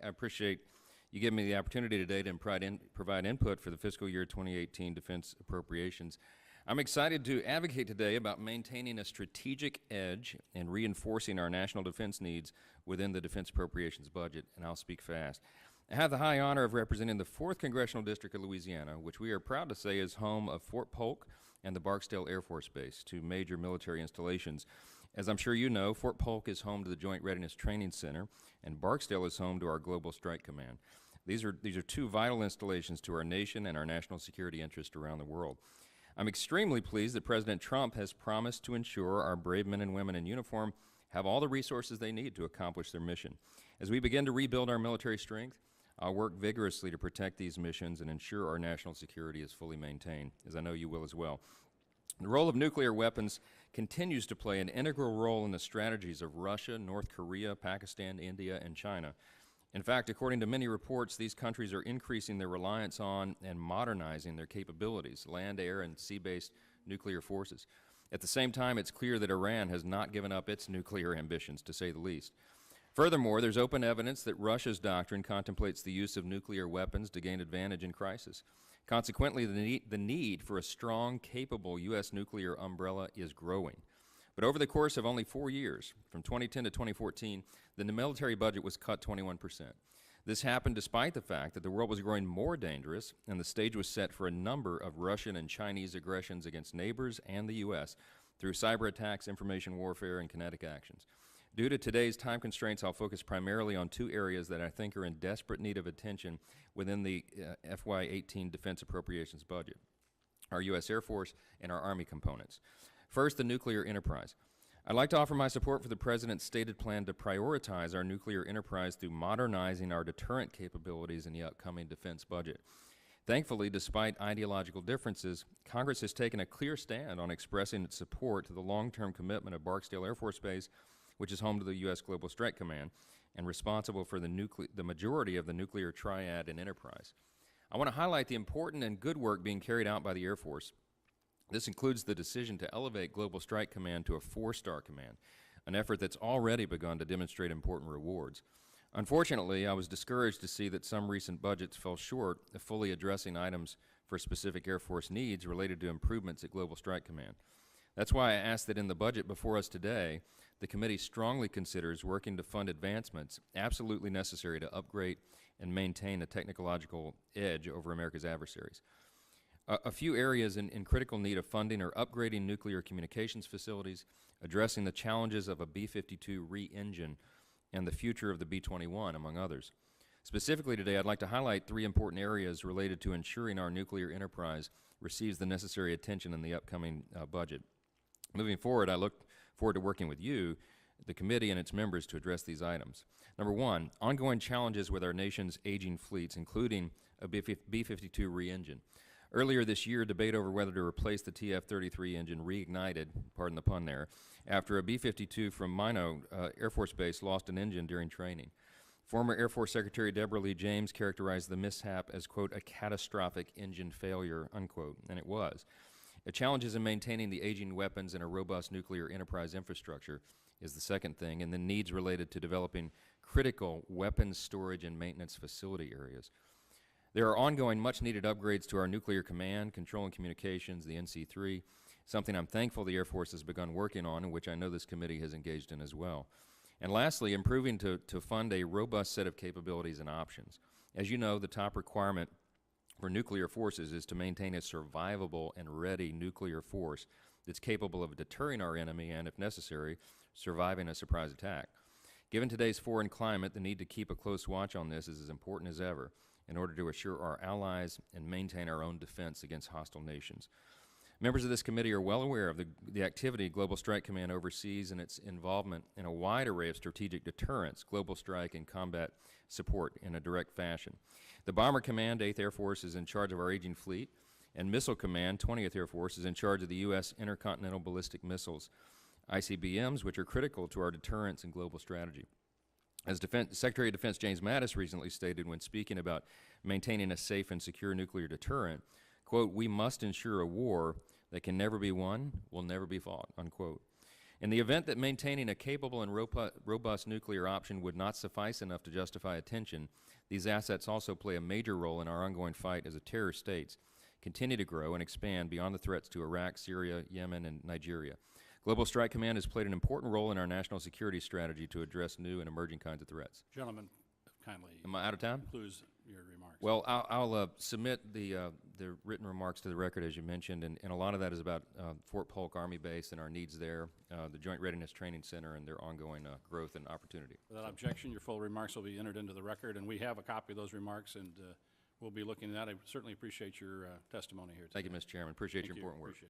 I appreciate you giving me the opportunity today to provide input for the fiscal year 2018 defense appropriations. I'm excited to advocate today about maintaining a strategic edge and reinforcing our national defense needs within the defense appropriations budget, and I'll speak fast. I have the high honor of representing the 4th Congressional District of Louisiana, which we are proud to say is home of Fort Polk and the Barksdale Air Force Base, two major military installations. As I'm sure you know, Fort Polk is home to the Joint Readiness Training Center, and Barksdale is home to our Global Strike Command. These are two vital installations to our nation and our national security interest around the world. I'm extremely pleased that President Trump has promised to ensure our brave men and women in uniform have all the resources they need to accomplish their mission. As we begin to rebuild our military strength, I'll work vigorously to protect these missions and ensure our national security is fully maintained, as I know you will as well. The role of nuclear weapons continues to play an integral role in the strategies of Russia, North Korea, Pakistan, India, and China. In fact, according to many reports, these countries are increasing their reliance on and modernizing their capabilities, land, air, and sea-based nuclear forces. At the same time, it's clear that Iran has not given up its nuclear ambitions, to say the least. Furthermore, there's open evidence that Russia's doctrine contemplates the use of nuclear weapons to gain advantage in crisis. Consequently, the need for a strong, capable U.S. nuclear umbrella is growing. But over the course of only 4 years, from 2010 to 2014, the military budget was cut 21%. This happened despite the fact that the world was growing more dangerous and the stage was set for a number of Russian and Chinese aggressions against neighbors and the U.S. through cyber attacks, information warfare, and kinetic actions. Due to today's time constraints, I'll focus primarily on two areas that I think are in desperate need of attention within the FY18 Defense Appropriations budget: our U.S. Air Force and our Army components. First, the nuclear enterprise. I'd like to offer my support for the President's stated plan to prioritize our nuclear enterprise through modernizing our deterrent capabilities in the upcoming defense budget. Thankfully, despite ideological differences, Congress has taken a clear stand on expressing its support to the long-term commitment of Barksdale Air Force Base, which is home to the U.S. Global Strike Command and responsible for the majority of the nuclear triad and enterprise. I want to highlight the important and good work being carried out by the Air Force. This includes the decision to elevate Global Strike Command to a 4-star command, an effort that's already begun to demonstrate important rewards. Unfortunately, I was discouraged to see that some recent budgets fell short of fully addressing items for specific Air Force needs related to improvements at Global Strike Command. That's why I asked that in the budget before us today, the committee strongly considers working to fund advancements absolutely necessary to upgrade and maintain a technological edge over America's adversaries. A few areas in critical need of funding are upgrading nuclear communications facilities, addressing the challenges of a B-52 re-engine, and the future of the B-21, among others. Specifically today, I'd like to highlight 3 important areas related to ensuring our nuclear enterprise receives the necessary attention in the upcoming budget. Moving forward, I look forward to working with you, the committee and its members, to address these items. Number 1, ongoing challenges with our nation's aging fleets, including a B-52 re-engine. Earlier this year, debate over whether to replace the TF-33 engine reignited, pardon the pun there, after a B-52 from Minot Air Force Base lost an engine during training. Former Air Force Secretary Deborah Lee James characterized the mishap as, quote, a catastrophic engine failure, unquote, and it was. The challenges in maintaining the aging weapons and a robust nuclear enterprise infrastructure is the second thing, and the needs related to developing critical weapons storage and maintenance facility areas. There are ongoing much-needed upgrades to our nuclear command, control and communications, the NC-3, something I'm thankful the Air Force has begun working on and which I know this committee has engaged in as well. And lastly, improving to fund a robust set of capabilities and options. As you know, the top requirement for nuclear forces is to maintain a survivable and ready nuclear force that's capable of deterring our enemy and, if necessary, surviving a surprise attack. Given today's foreign climate, the need to keep a close watch on this is as important as ever in order to assure our allies and maintain our own defense against hostile nations. Members of this committee are well aware of the activity Global Strike Command oversees and its involvement in a wide array of strategic deterrence, global strike, and combat support in a direct fashion. The Bomber Command, 8th Air Force, is in charge of our aging fleet, and Missile Command, 20th Air Force, is in charge of the U.S. intercontinental ballistic missiles, ICBMs, which are critical to our deterrence and global strategy. As Secretary of Defense James Mattis recently stated when speaking about maintaining a safe and secure nuclear deterrent, quote, we must ensure a war that can never be won, will never be fought, unquote. In the event that maintaining a capable and robust nuclear option would not suffice enough to justify attention, these assets also play a major role in our ongoing fight as the terror states continue to grow and expand beyond the threats to Iraq, Syria, Yemen, and Nigeria. Global Strike Command has played an important role in our national security strategy to address new and emerging kinds of threats. Gentlemen, kindly. Am I out of time? Concludes your remarks. Well, I'll submit the written remarks to the record, as you mentioned, and a lot of that is about Fort Polk Army Base and our needs there, the Joint Readiness Training Center, and their ongoing growth and opportunity. Without objection, your full remarks will be entered into the record, and we have a copy of those remarks, and we'll be looking at that. I certainly appreciate your testimony here today. Thank you, Mr. Chairman. Appreciate your important work.